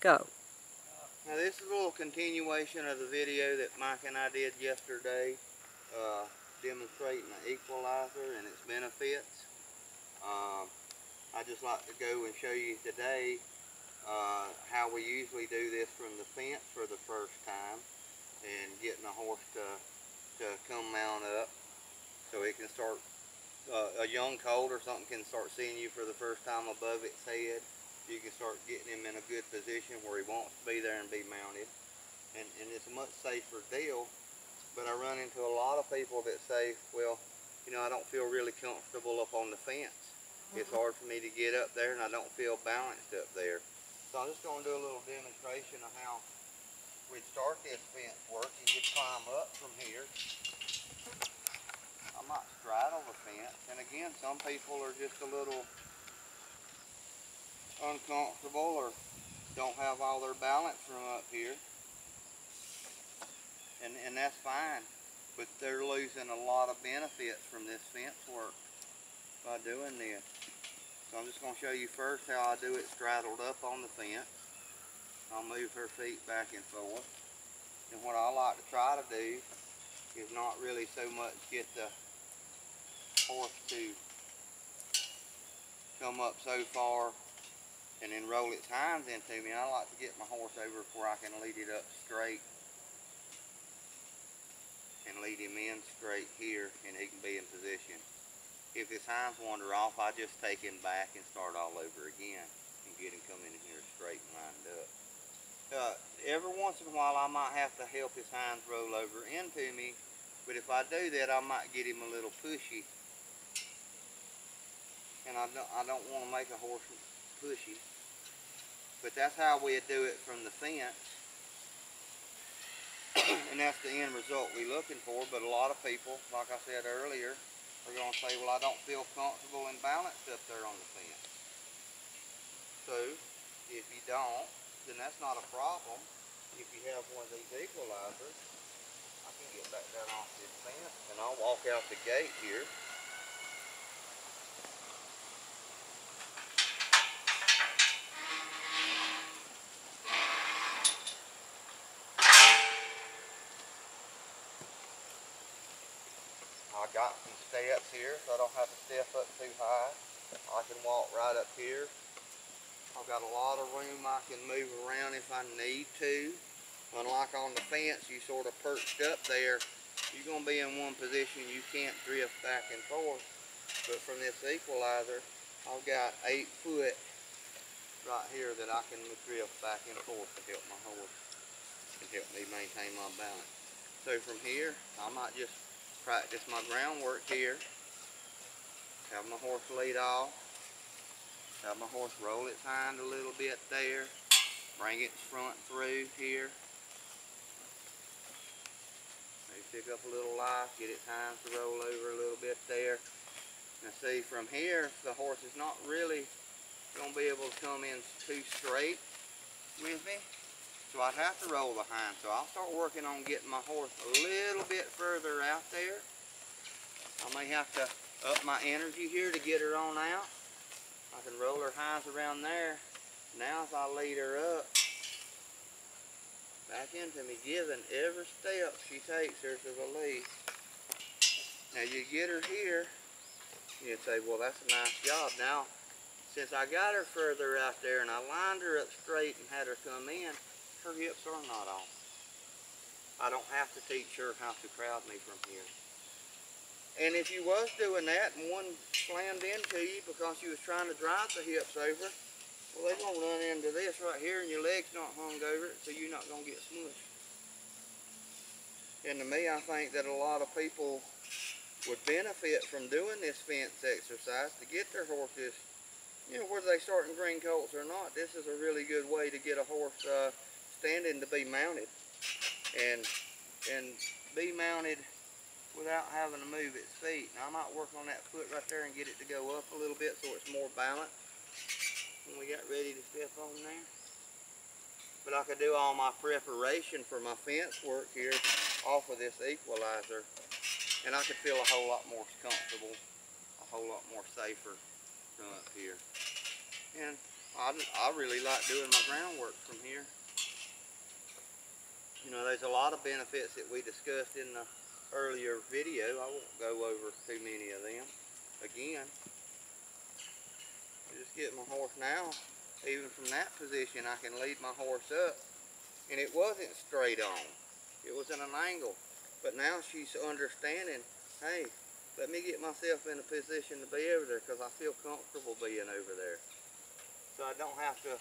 Go. Now this is a little continuation of the video that Mike and I did yesterday, demonstrating the equalizer and its benefits. I'd just like to go and show you today how we usually do this from the fence for the first time, and getting a horse to come mount up so it can start, a young colt or something can start seeing you for the first time above its head. You can start getting him in a good position where he wants to be there and be mounted. And it's a much safer deal. But I run into a lot of people that say, well, you know, I don't feel really comfortable up on the fence. It's hard for me to get up there and I don't feel balanced up there. So I'm just going to do a little demonstration of how we'd start this fence work. You just climb up from here. I might straddle the fence. And again, some people are just a little uncomfortable or don't have all their balance from up here, and that's fine, but they're losing a lot of benefits from this fence work by doing this. So I'm just going to show you first how I do it straddled up on the fence. I'll move her feet back and forth, and what I like to try to do is not really so much get the horse to come up so far and then roll its hinds into me. I like to get my horse over where I can lead it up straight and lead him in straight here, and he can be in position. If his hinds wander off, I just take him back and start all over again and get him coming in here straight and lined up. Every once in a while I might have to help his hinds roll over into me, but if I do that I might get him a little pushy, and I don't want to make a horse pushy. But that's how we do it from the fence, and that's the end result we're looking for. But a lot of people, like I said earlier, are going to say, well, I don't feel comfortable and balanced up there on the fence. So if you don't, then that's not a problem. If you have one of these equalizers, I can get back down off this fence and I'll walk out the gate here. I got some steps here, so I don't have to step up too high. I can walk right up here. I've got a lot of room I can move around if I need to. Unlike on the fence, you sort of perched up there, you're going to be in one position, you can't drift back and forth. But from this equalizer, I've got 8 foot right here that I can drift back and forth to help my horse and help me maintain my balance. So from here, I might just practice my groundwork here, have my horse lead off, have my horse roll its hind a little bit there, bring its front through here, maybe pick up a little life, get its hinds to roll over a little bit there. Now see, from here the horse is not really going to be able to come in too straight with me, so I'd have to roll the hind. So I'll start working on getting my horse a little bit further out there. I may have to up my energy here to get her on out. I can roll her hinds around there. Now if I lead her up back into me, giving every step she takes there's a release. Now you get her here, you'd say, well, that's a nice job. Now, since I got her further out there and I lined her up straight and had her come in, her hips are not off. I don't have to teach her how to crowd me from here. And if you was doing that and one slammed into you because you was trying to drive the hips over, well, they're going to run into this right here and your leg's not hung over it, so you're not going to get smushed. And to me, I think that a lot of people would benefit from doing this fence exercise to get their horses, you know, whether they start in green colts or not. This is a really good way to get a horse standing to be mounted and be mounted without having to move its feet. Now I might work on that foot right there and get it to go up a little bit so it's more balanced when we got ready to step on there. But I could do all my preparation for my fence work here off of this equalizer, and I could feel a whole lot more comfortable, a whole lot more safer from up here. And I really like doing my groundwork from here. You know, there's a lot of benefits that we discussed in the earlier video. I won't go over too many of them again. I just get my horse now, even from that position, I can lead my horse up. And it wasn't straight on. It was at an angle. But now she's understanding, hey, let me get myself in a position to be over there because I feel comfortable being over there. So I don't have to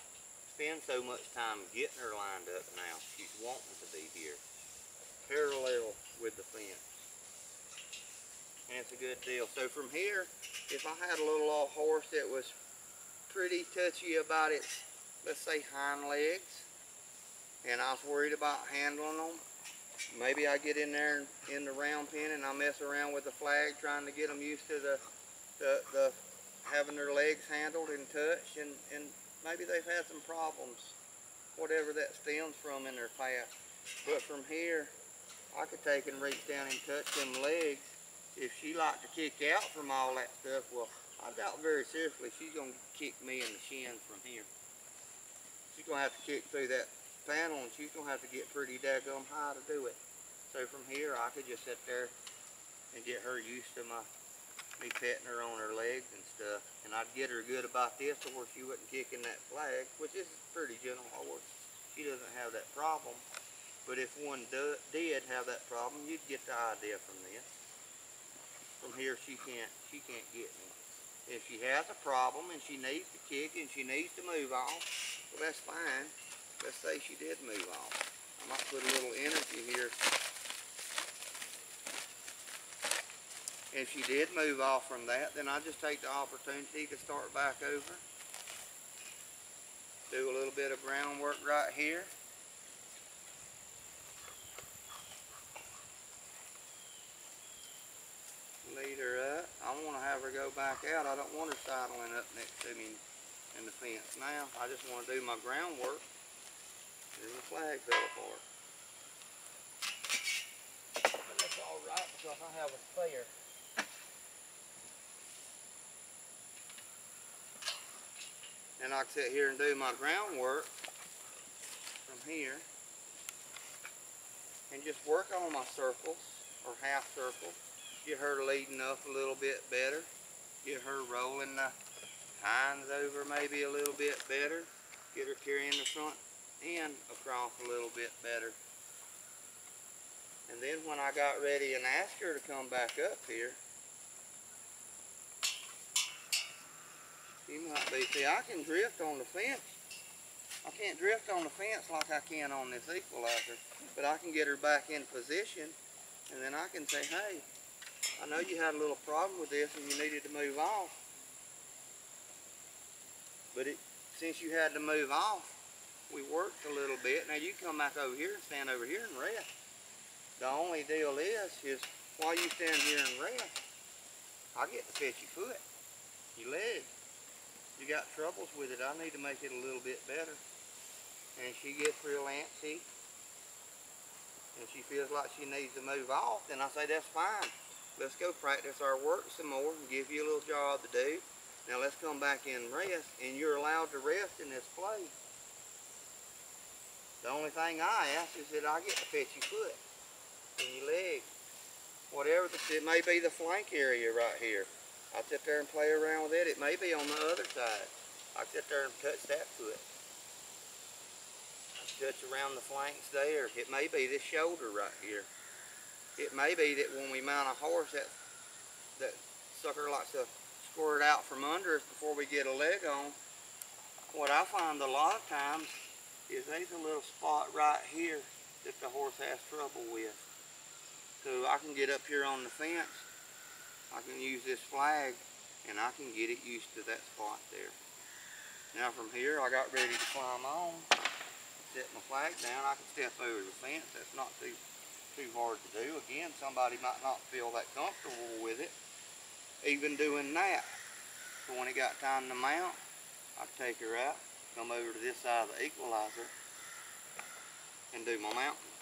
spend so much time getting her lined up now. She's wanting to be here, parallel with the fence. And it's a good deal. So from here, if I had a little old horse that was pretty touchy about its, let's say, hind legs, and I was worried about handling them, maybe I get in there in the round pen and I mess around with the flag trying to get them used to the having their legs handled and touched, and maybe they've had some problems, whatever that stems from in their past. But from here, I could take and reach down and touch them legs. If she liked to kick out from all that stuff, well, I doubt very seriously she's going to kick me in the shins from here. She's going to have to kick through that panel, and she's going to have to get pretty daggum high to do it. So from here, I could just sit there and get her used to me petting her on her legs and stuff. And I'd get her good about this to where she wasn't kicking that flag, which is a pretty gentle horse. She doesn't have that problem. But if one did have that problem, you'd get the idea from this. From here, she can't get me. If she has a problem and she needs to kick and she needs to move off, well, that's fine. Let's say she did move off. I might put a little energy here. If she did move off from that, then I just take the opportunity to start back over. Do a little bit of groundwork right here. Lead her up. I want to have her go back out. I don't want her sidling up next to me in the fence now. I just want to do my groundwork. And the flag fell apart. But that's all right because I have a spare. And I can sit here and do my groundwork from here and just work on my circles or half circles. Get her leading up a little bit better. Get her rolling the hinds over maybe a little bit better. Get her carrying the front end across a little bit better. And then when I got ready and asked her to come back up here, she might be, see, I can drift on the fence. I can't drift on the fence like I can on this equalizer, but I can get her back in position, and then I can say, hey, I know you had a little problem with this and you needed to move off, but since you had to move off, we worked a little bit. Now you come back over here and stand over here and rest. The only deal is while you stand here and rest, I get to pet your foot, your leg. You got troubles with it, I need to make it a little bit better. And she gets real antsy, and she feels like she needs to move off, then I say, that's fine. Let's go practice our work some more and give you a little job to do. Now let's come back in and rest, and you're allowed to rest in this place. The only thing I ask is that I get to pet your foot and your leg. Whatever, it may be the flank area right here. I sit there and play around with it. It may be on the other side. I sit there and touch that foot. I touch around the flanks there. It may be this shoulder right here. It may be that when we mount a horse, that sucker likes to squirt out from under us before we get a leg on. What I find a lot of times is there's a little spot right here that the horse has trouble with. So I can get up here on the fence, I can use this flag, and I can get it used to that spot there. Now from here, I got ready to climb on, set my flag down, I can step over the fence. That's not too hard to do. Again, somebody might not feel that comfortable with it, even doing that. So when it got time to mount, I take her out, come over to this side of the equalizer, and do my mounting.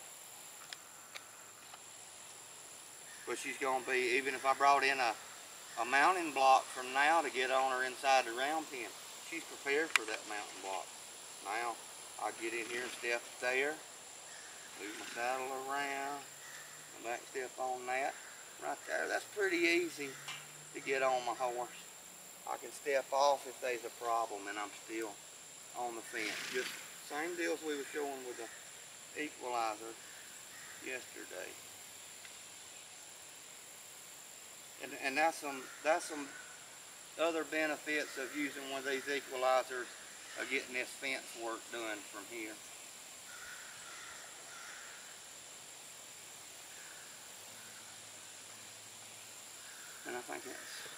But she's going to be, even if I brought in a mounting block from now to get on her inside the round pen, she's prepared for that mountain block. Now, I get in here and step there, move my saddle around, come back and step on that. Right there, that's pretty easy to get on my horse. I can step off if there's a problem and I'm still on the fence. Just same deals we were showing with the equalizer yesterday. And that's some other benefits of using one of these equalizers of getting this fence work done from here. And I think that's